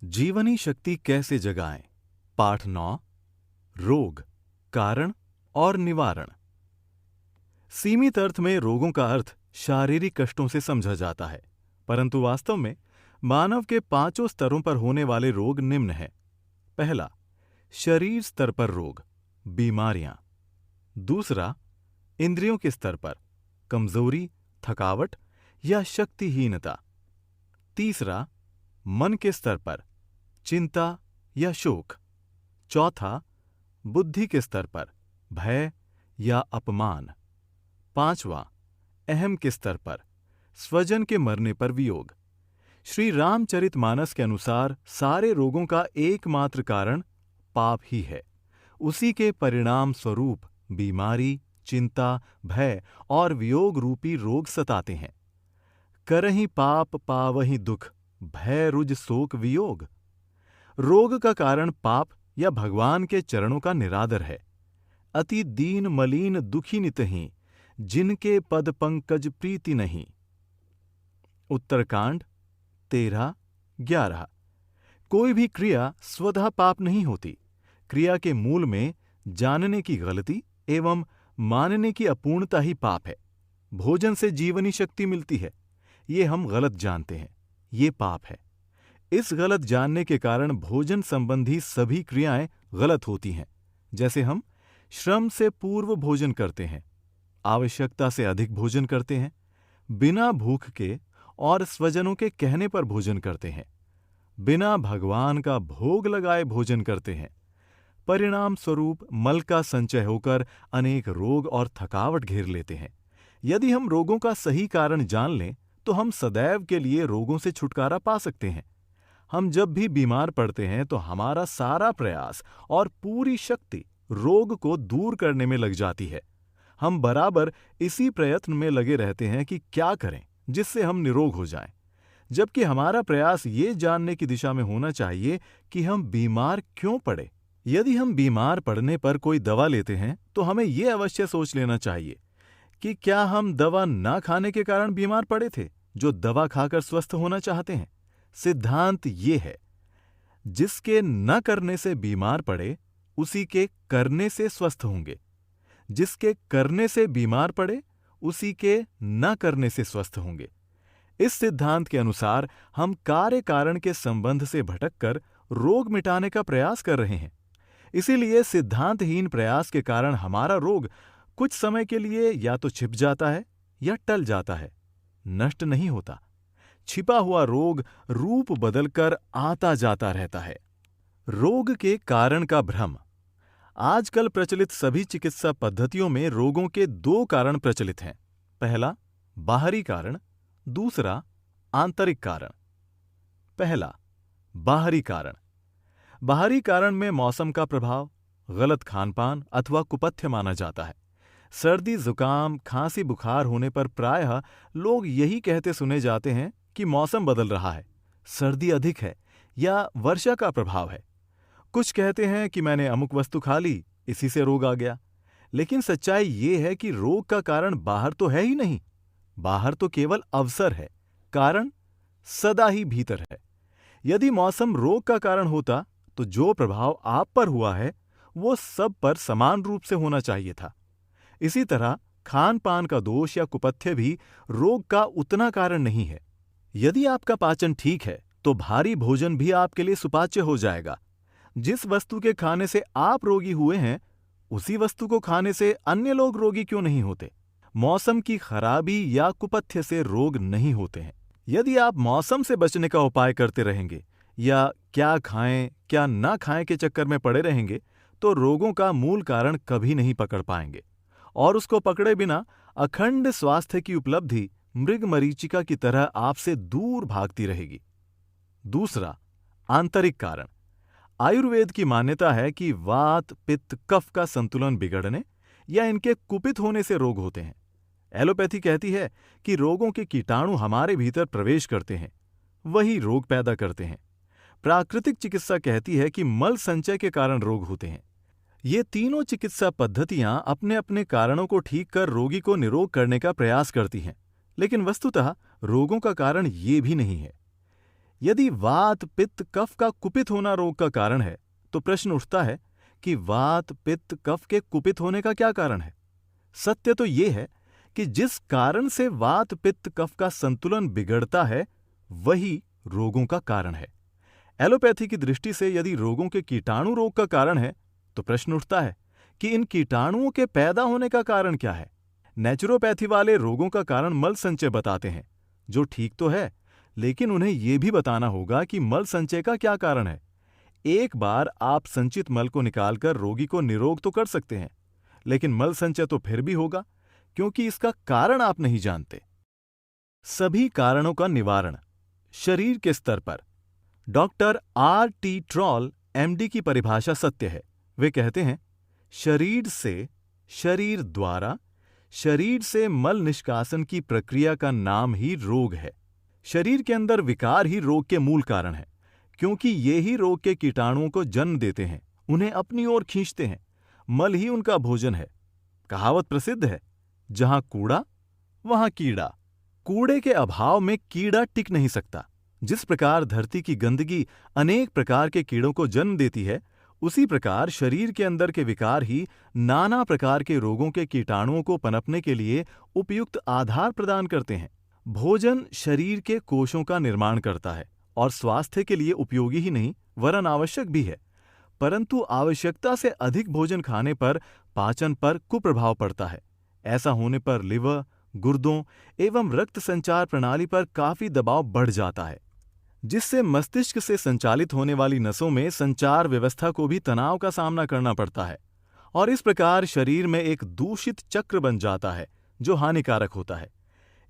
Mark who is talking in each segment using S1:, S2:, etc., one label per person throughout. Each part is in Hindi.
S1: जीवनी शक्ति कैसे जगाएं? पाठ 9। रोग, कारण और निवारण। सीमित अर्थ में रोगों का अर्थ शारीरिक कष्टों से समझा जाता है, परंतु वास्तव में मानव के 5 स्तरों पर होने वाले रोग निम्न हैं। पहला, शरीर स्तर पर रोग, बीमारियां। दूसरा, इंद्रियों के स्तर पर, कमजोरी, थकावट या शक्तिहीनता। तीसरा, मन के स्तर पर, चिंता या शोक। चौथा, बुद्धि के स्तर पर, भय या अपमान। पांचवा, अहम के स्तर पर, स्वजन के मरने पर वियोग। श्री रामचरितमानस के अनुसार सारे रोगों का एकमात्र कारण पाप ही है। उसी के परिणाम स्वरूप बीमारी, चिंता, भय और वियोग रूपी रोग सताते हैं। करहीं पाप पावहीं दुख, भय रुज शोक वियोग। रोग का कारण पाप या भगवान के चरणों का निरादर है। अति दीन मलीन दुखी नितहीं, जिनके पद पंकज प्रीति नहीं। उत्तरकांड 13:11। कोई भी क्रिया स्वतः पाप नहीं होती। क्रिया के मूल में जानने की गलती एवं मानने की अपूर्णता ही पाप है। भोजन से जीवनी शक्ति मिलती है, ये हम गलत जानते हैं, ये पाप है। इस गलत जानने के कारण भोजन संबंधी सभी क्रियाएं गलत होती हैं। जैसे हम श्रम से पूर्व भोजन करते हैं, आवश्यकता से अधिक भोजन करते हैं, बिना भूख के और स्वजनों के कहने पर भोजन करते हैं, बिना भगवान का भोग लगाए भोजन करते हैं। परिणाम स्वरूप मल का संचय होकर अनेक रोग और थकावट घेर लेते हैं। यदि हम रोगों का सही कारण जान लें तो हम सदैव के लिए रोगों से छुटकारा पा सकते हैं। हम जब भी बीमार पड़ते हैं तो हमारा सारा प्रयास और पूरी शक्ति रोग को दूर करने में लग जाती है। हम बराबर इसी प्रयत्न में लगे रहते हैं कि क्या करें जिससे हम निरोग हो जाएं, जबकि हमारा प्रयास ये जानने की दिशा में होना चाहिए कि हम बीमार क्यों पड़े। यदि हम बीमार पड़ने पर कोई दवा लेते हैं तो हमें यह अवश्य सोच लेना चाहिए कि क्या हम दवा ना खाने के कारण बीमार पड़े थे, जो दवा खाकर स्वस्थ होना चाहते हैं। सिद्धांत ये है, जिसके न करने से बीमार पड़े उसी के करने से स्वस्थ होंगे, जिसके करने से बीमार पड़े उसी के न करने से स्वस्थ होंगे। इस सिद्धांत के अनुसार हम कार्य कारण के संबंध से भटककर रोग मिटाने का प्रयास कर रहे हैं। इसीलिए सिद्धांतहीन प्रयास के कारण हमारा रोग कुछ समय के लिए या तो छिप जाता है या टल जाता है, नष्ट नहीं होता। छिपा हुआ रोग रूप बदलकर आता जाता रहता है। रोग के कारण का भ्रम। आजकल प्रचलित सभी चिकित्सा पद्धतियों में रोगों के 2 कारण प्रचलित हैं। पहला, बाहरी कारण, दूसरा, आंतरिक कारण। पहला, बाहरी कारण। बाहरी कारण में मौसम का प्रभाव, गलत खानपान अथवा कुपथ्य माना जाता है। सर्दी, जुकाम, खांसी, बुखार होने पर प्रायः लोग यही कहते सुने जाते हैं कि मौसम बदल रहा है, सर्दी अधिक है या वर्षा का प्रभाव है। कुछ कहते हैं कि मैंने अमुक वस्तु खा ली, इसी से रोग आ गया। लेकिन सच्चाई ये है कि रोग का कारण बाहर तो है ही नहीं। बाहर तो केवल अवसर है, कारण सदा ही भीतर है। यदि मौसम रोग का कारण होता तो जो प्रभाव आप पर हुआ है वो सब पर समान रूप से होना चाहिए था। इसी तरह खान पान का दोष या कुपथ्य भी रोग का उतना कारण नहीं है। यदि आपका पाचन ठीक है तो भारी भोजन भी आपके लिए सुपाच्य हो जाएगा। जिस वस्तु के खाने से आप रोगी हुए हैं उसी वस्तु को खाने से अन्य लोग रोगी क्यों नहीं होते। मौसम की खराबी या कुपथ्य से रोग नहीं होते हैं। यदि आप मौसम से बचने का उपाय करते रहेंगे या क्या खाएं क्या ना खाएं के चक्कर में पड़े रहेंगे तो रोगों का मूल कारण कभी नहीं पकड़ पाएंगे और उसको पकड़े बिना अखंड स्वास्थ्य की उपलब्धि मृग मरीचिका की तरह आपसे दूर भागती रहेगी। दूसरा, आंतरिक कारण। आयुर्वेद की मान्यता है कि वात, पित्त, कफ का संतुलन बिगड़ने या इनके कुपित होने से रोग होते हैं। एलोपैथी कहती है कि रोगों के कीटाणु हमारे भीतर प्रवेश करते हैं, वही रोग पैदा करते हैं। प्राकृतिक चिकित्सा कहती है कि मल संचय के कारण रोग होते हैं। ये तीनों चिकित्सा पद्धतियां अपने अपने कारणों को ठीक कर रोगी को निरोग करने का प्रयास करती हैं, लेकिन वस्तुतः रोगों का कारण ये भी नहीं है। यदि वात पित्त कफ का कुपित होना रोग का कारण है, तो प्रश्न उठता है कि वात पित्त कफ के कुपित होने का क्या कारण है। सत्य तो ये है कि जिस कारण से वात पित्त कफ का संतुलन बिगड़ता है, वही रोगों का कारण है। एलोपैथी की दृष्टि से यदि रोगों के कीटाणु रोग का कारण है, तो प्रश्न उठता है कि इन कीटाणुओं के पैदा होने का कारण क्या है। नेचुरोपैथी वाले रोगों का कारण मल संचय बताते हैं, जो ठीक तो है, लेकिन उन्हें यह भी बताना होगा कि मल संचय का क्या कारण है। एक बार आप संचित मल को निकालकर रोगी को निरोग तो कर सकते हैं, लेकिन मल संचय तो फिर भी होगा, क्योंकि इसका कारण आप नहीं जानते। सभी कारणों का निवारण शरीर के स्तर पर। Doctor R.T. ट्रॉल MD की परिभाषा सत्य है। वे कहते हैं, शरीर से, शरीर द्वारा, शरीर से मल निष्कासन की प्रक्रिया का नाम ही रोग है। शरीर के अंदर विकार ही रोग के मूल कारण है, क्योंकि ये ही रोग के कीटाणुओं को जन्म देते हैं, उन्हें अपनी ओर खींचते हैं। मल ही उनका भोजन है। कहावत प्रसिद्ध है, जहां कूड़ा वहां कीड़ा। कूड़े के अभाव में कीड़ा टिक नहीं सकता। जिस प्रकार धरती की गंदगी अनेक प्रकार के कीड़ों को जन्म देती है, उसी प्रकार शरीर के अंदर के विकार ही नाना प्रकार के रोगों के कीटाणुओं को पनपने के लिए उपयुक्त आधार प्रदान करते हैं। भोजन शरीर के कोशों का निर्माण करता है और स्वास्थ्य के लिए उपयोगी ही नहीं, वरन आवश्यक भी है। परंतु आवश्यकता से अधिक भोजन खाने पर पाचन पर कुप्रभाव पड़ता है। ऐसा होने पर लिवर, गुर्दों एवं रक्त संचार प्रणाली पर काफी दबाव बढ़ जाता है, जिससे मस्तिष्क से संचालित होने वाली नसों में संचार व्यवस्था को भी तनाव का सामना करना पड़ता है, और इस प्रकार शरीर में एक दूषित चक्र बन जाता है, जो हानिकारक होता है।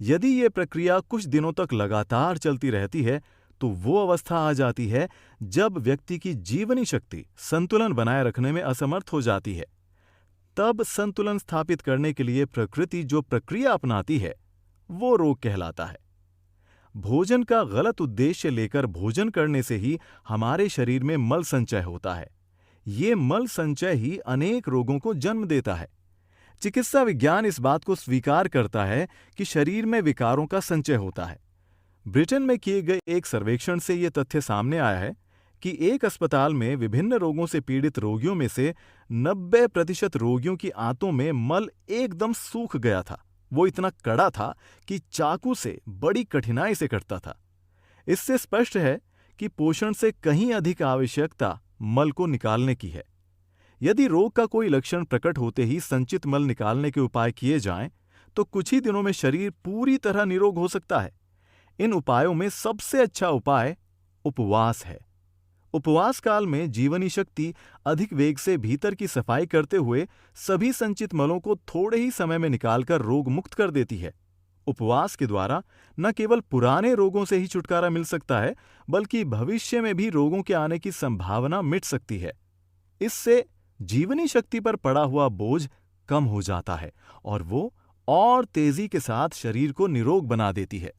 S1: यदि ये प्रक्रिया कुछ दिनों तक लगातार चलती रहती है, तो वो अवस्था आ जाती है जब व्यक्ति की जीवनी शक्ति संतुलन बनाए रखने में असमर्थ हो जाती है। तब संतुलन स्थापित करने के लिए प्रकृति जो प्रक्रिया अपनाती है, वो रोग कहलाता है। भोजन का गलत उद्देश्य लेकर भोजन करने से ही हमारे शरीर में मल संचय होता है। ये मल संचय ही अनेक रोगों को जन्म देता है। चिकित्सा विज्ञान इस बात को स्वीकार करता है कि शरीर में विकारों का संचय होता है। ब्रिटेन में किए गए एक सर्वेक्षण से यह तथ्य सामने आया है कि एक अस्पताल में विभिन्न रोगों से पीड़ित रोगियों में से 90% रोगियों की आंतों में मल एकदम सूख गया था। वो इतना कड़ा था कि चाकू से बड़ी कठिनाई से कटता था। इससे स्पष्ट है कि पोषण से कहीं अधिक आवश्यकता मल को निकालने की है। यदि रोग का कोई लक्षण प्रकट होते ही संचित मल निकालने के उपाय किए जाएं, तो कुछ ही दिनों में शरीर पूरी तरह निरोग हो सकता है। इन उपायों में सबसे अच्छा उपाय उपवास है। उपवास काल में जीवनी शक्ति अधिक वेग से भीतर की सफाई करते हुए सभी संचित मलों को थोड़े ही समय में निकालकर रोग मुक्त कर देती है। उपवास के द्वारा न केवल पुराने रोगों से ही छुटकारा मिल सकता है, बल्कि भविष्य में भी रोगों के आने की संभावना मिट सकती है। इससे जीवनी शक्ति पर पड़ा हुआ बोझ कम हो जाता है और वो और तेजी के साथ शरीर को निरोग बना देती है।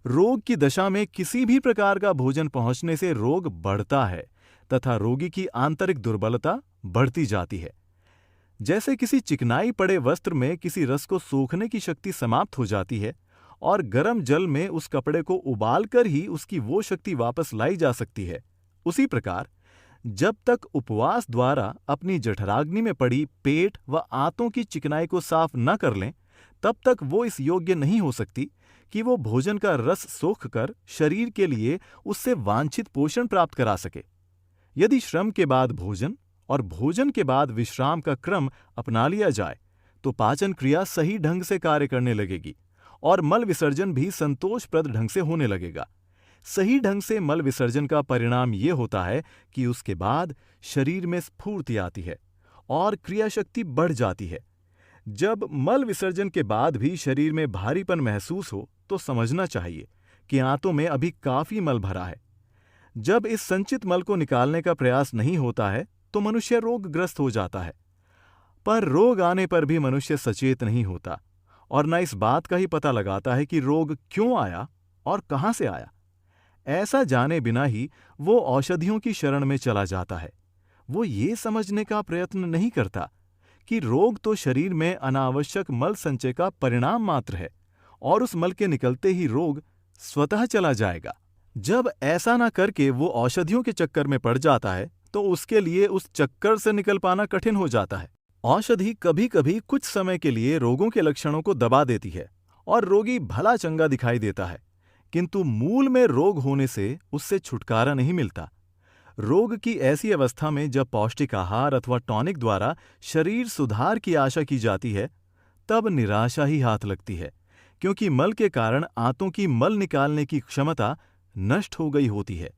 S1: रोग की दशा में किसी भी प्रकार का भोजन पहुंचने से रोग बढ़ता है तथा रोगी की आंतरिक दुर्बलता बढ़ती जाती है। जैसे किसी चिकनाई पड़े वस्त्र में किसी रस को सोखने की शक्ति समाप्त हो जाती है और गर्म जल में उस कपड़े को उबालकर ही उसकी वो शक्ति वापस लाई जा सकती है, उसी प्रकार जब तक उपवास द्वारा अपनी जठराग्नि में पड़ी पेट व आंतों की चिकनाई को साफ न कर लें, तब तक वो इस योग्य नहीं हो सकती कि वो भोजन का रस सोखकर शरीर के लिए उससे वांछित पोषण प्राप्त करा सके। यदि श्रम के बाद भोजन और भोजन के बाद विश्राम का क्रम अपना लिया जाए, तो पाचन क्रिया सही ढंग से कार्य करने लगेगी और मल विसर्जन भी संतोषप्रद ढंग से होने लगेगा। सही ढंग से मल विसर्जन का परिणाम ये होता है कि उसके बाद शरीर में स्फूर्ति आती है और क्रियाशक्ति बढ़ जाती है। जब मल विसर्जन के बाद भी शरीर में भारीपन महसूस हो, तो समझना चाहिए कि आंतों में अभी काफी मल भरा है। जब इस संचित मल को निकालने का प्रयास नहीं होता है, तो मनुष्य रोगग्रस्त हो जाता है। पर रोग आने पर भी मनुष्य सचेत नहीं होता और न इस बात का ही पता लगाता है कि रोग क्यों आया और कहां से आया। ऐसा जाने बिना ही वो औषधियों की शरण में चला जाता है। वो ये समझने का प्रयत्न नहीं करता कि रोग तो शरीर में अनावश्यक मल संचय का परिणाम मात्र है और उस मल के निकलते ही रोग स्वतः चला जाएगा। जब ऐसा ना करके वो औषधियों के चक्कर में पड़ जाता है तो उसके लिए उस चक्कर से निकल पाना कठिन हो जाता है। औषधि कभी कभी कुछ समय के लिए रोगों के लक्षणों को दबा देती है और रोगी भला चंगा दिखाई देता है, किंतु मूल में रोग होने से उससे छुटकारा नहीं मिलता। रोग की ऐसी अवस्था में जब पौष्टिक आहार अथवा टॉनिक द्वारा शरीर सुधार की आशा की जाती है, तब निराशा ही हाथ लगती है, क्योंकि मल के कारण आंतों की मल निकालने की क्षमता नष्ट हो गई होती है।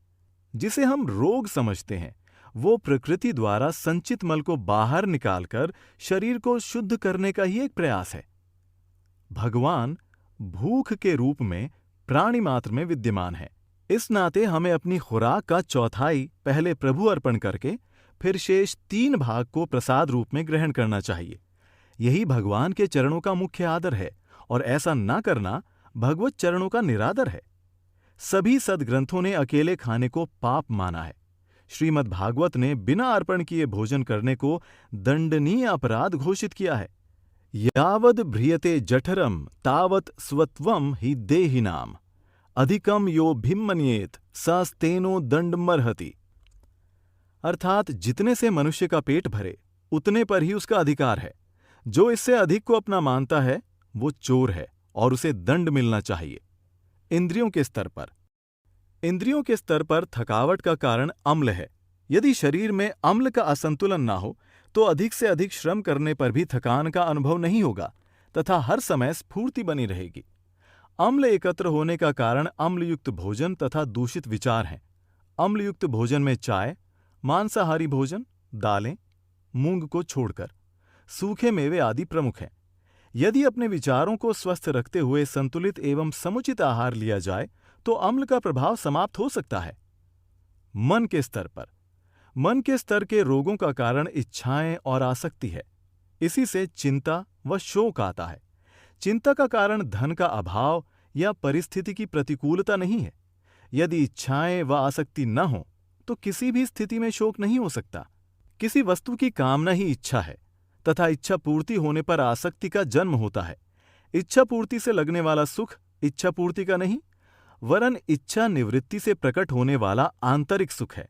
S1: जिसे हम रोग समझते हैं, वो प्रकृति द्वारा संचित मल को बाहर निकालकर शरीर को शुद्ध करने का ही एक प्रयास है। भगवान भूख के रूप में प्राणी मात्र में विद्यमान है। इस नाते हमें अपनी खुराक का चौथाई पहले प्रभु अर्पण करके फिर शेष 3 भाग को प्रसाद रूप में ग्रहण करना चाहिए। यही भगवान के चरणों का मुख्य आदर है, और ऐसा ना करना भगवत चरणों का निरादर है। सभी सद्ग्रंथों ने अकेले खाने को पाप माना है। श्रीमद् भागवत ने बिना अर्पण किए भोजन करने को दंडनीय अपराध घोषित किया है। यावद भ्रियते जठरम तावत स्वत्वम ही देहिनाम, अधिकम यो भिमन्येत सस्तेनो दंडमर्हति। अर्थात जितने से मनुष्य का पेट भरे उतने पर ही उसका अधिकार है। जो इससे अधिक को अपना मानता है वो चोर है और उसे दंड मिलना चाहिए। इंद्रियों के स्तर पर थकावट का कारण अम्ल है। यदि शरीर में अम्ल का असंतुलन ना हो तो अधिक से अधिक श्रम करने पर भी थकान का अनुभव नहीं होगा तथा हर समय स्फूर्ति बनी रहेगी। अम्ल एकत्र होने का कारण अम्लयुक्त भोजन तथा दूषित विचार हैं। अम्लयुक्त भोजन में चाय, मांसाहारी भोजन, दालें, मूंग को छोड़कर सूखे मेवे आदि प्रमुख हैं। यदि अपने विचारों को स्वस्थ रखते हुए संतुलित एवं समुचित आहार लिया जाए तो अम्ल का प्रभाव समाप्त हो सकता है। मन के स्तर के रोगों का कारण इच्छाएं और आसक्ति है। इसी से चिंता व शोक आता है। चिंता का कारण धन का अभाव या परिस्थिति की प्रतिकूलता नहीं है। यदि इच्छाएं व आसक्ति न हो तो किसी भी स्थिति में शोक नहीं हो सकता। किसी वस्तु की कामना ही इच्छा है तथा इच्छा पूर्ति होने पर आसक्ति का जन्म होता है। इच्छा पूर्ति से लगने वाला सुख इच्छा पूर्ति का नहीं, वरन इच्छा निवृत्ति से प्रकट होने वाला आंतरिक सुख है।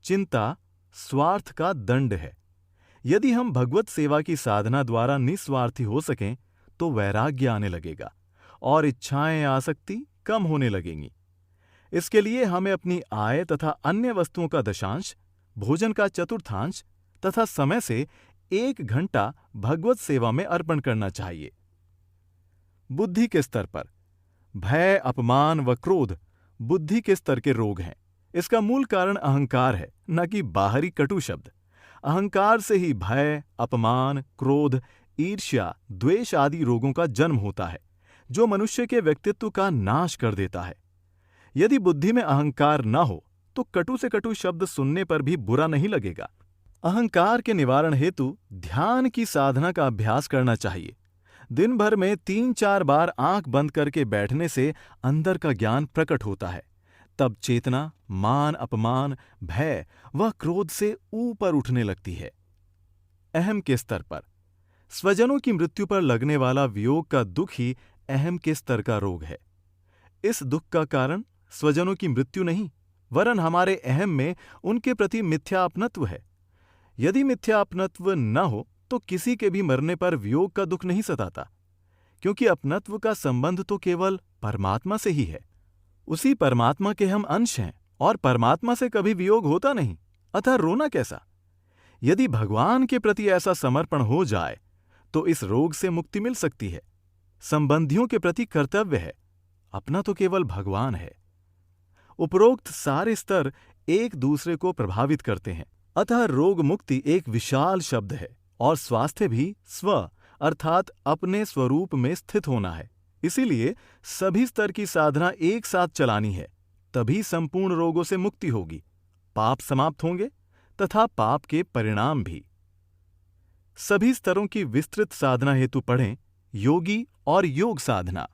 S1: चिंता स्वार्थ का दंड है। यदि हम भगवत सेवा की साधना द्वारा निस्वार्थी हो सकें तो वैराग्य आने लगेगा और इच्छाएं आसक्ति कम होने लगेंगी। इसके लिए हमें अपनी आय तथा अन्य वस्तुओं का दशांश, भोजन का चतुर्थांश तथा समय से 1 घंटा भगवत सेवा में अर्पण करना चाहिए। बुद्धि के स्तर पर भय, अपमान व क्रोध बुद्धि के स्तर के रोग हैं। इसका मूल कारण अहंकार है, न कि बाहरी कटु शब्द। अहंकार से ही भय, अपमान, क्रोध, ईर्ष्या, द्वेष आदि रोगों का जन्म होता है, जो मनुष्य के व्यक्तित्व का नाश कर देता है। यदि बुद्धि में अहंकार न हो तो कटु से कटु शब्द सुनने पर भी बुरा नहीं लगेगा। अहंकार के निवारण हेतु ध्यान की साधना का अभ्यास करना चाहिए। दिन भर में 3-4 बार आंख बंद करके बैठने से अंदर का ज्ञान प्रकट होता है। तब चेतना मान, अपमान, भय व क्रोध से ऊपर उठने लगती है। अहम के स्तर पर स्वजनों की मृत्यु पर लगने वाला वियोग का दुख ही अहम के स्तर का रोग है। इस दुख का कारण स्वजनों की मृत्यु नहीं, वरन हमारे अहम में उनके प्रति मिथ्या अपनत्व है। यदि मिथ्या अपनत्व न हो तो किसी के भी मरने पर वियोग का दुख नहीं सताता, क्योंकि अपनत्व का संबंध तो केवल परमात्मा से ही है। उसी परमात्मा के हम अंश हैं और परमात्मा से कभी वियोग होता नहीं, अतः रोना कैसा। यदि भगवान के प्रति ऐसा समर्पण हो जाए तो इस रोग से मुक्ति मिल सकती है। संबंधियों के प्रति कर्तव्य है, अपना तो केवल भगवान है। उपरोक्त सारे स्तर एक दूसरे को प्रभावित करते हैं, अतः रोग मुक्ति एक विशाल शब्द है और स्वास्थ्य भी स्व अर्थात अपने स्वरूप में स्थित होना है। इसीलिए सभी स्तर की साधना एक साथ चलानी है, तभी संपूर्ण रोगों से मुक्ति होगी, पाप समाप्त होंगे तथा पाप के परिणाम भी। सभी स्तरों की विस्तृत साधना हेतु पढ़ें योगी और योग साधना।